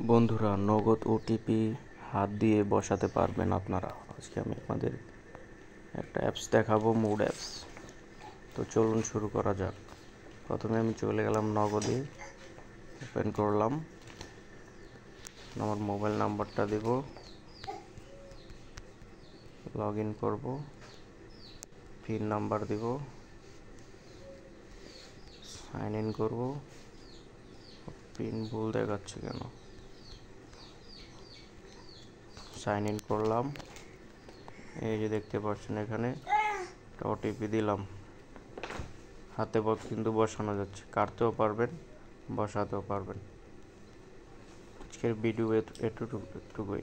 বন্ধুরা, নগদ ওটিপি হাত দিয়ে বসাতে পারবেন আপনারা। আজকে আমি আপনাদের একটা অ্যাপস দেখাবো, মুড অ্যাপস। তো চলুন শুরু করা যাক। প্রথমে আমি চলে গেলাম নগদে, ওপেন করলাম, আমার মোবাইল নাম্বারটা দেব, লগ ইন করবো, পিন নাম্বার দেব, সাইন ইন করবো। পিন ভুল দেখাচ্ছে কেন? সাইন ইন করলাম, এই যে দেখতে পাচ্ছেন এখানে একটা ওটিপি দিলাম। হাতে কিন্তু বসানো যাচ্ছে, কাটতেও পারবেন, বসাতেও পারবেন। আজকের ভিডিও এটুকুই।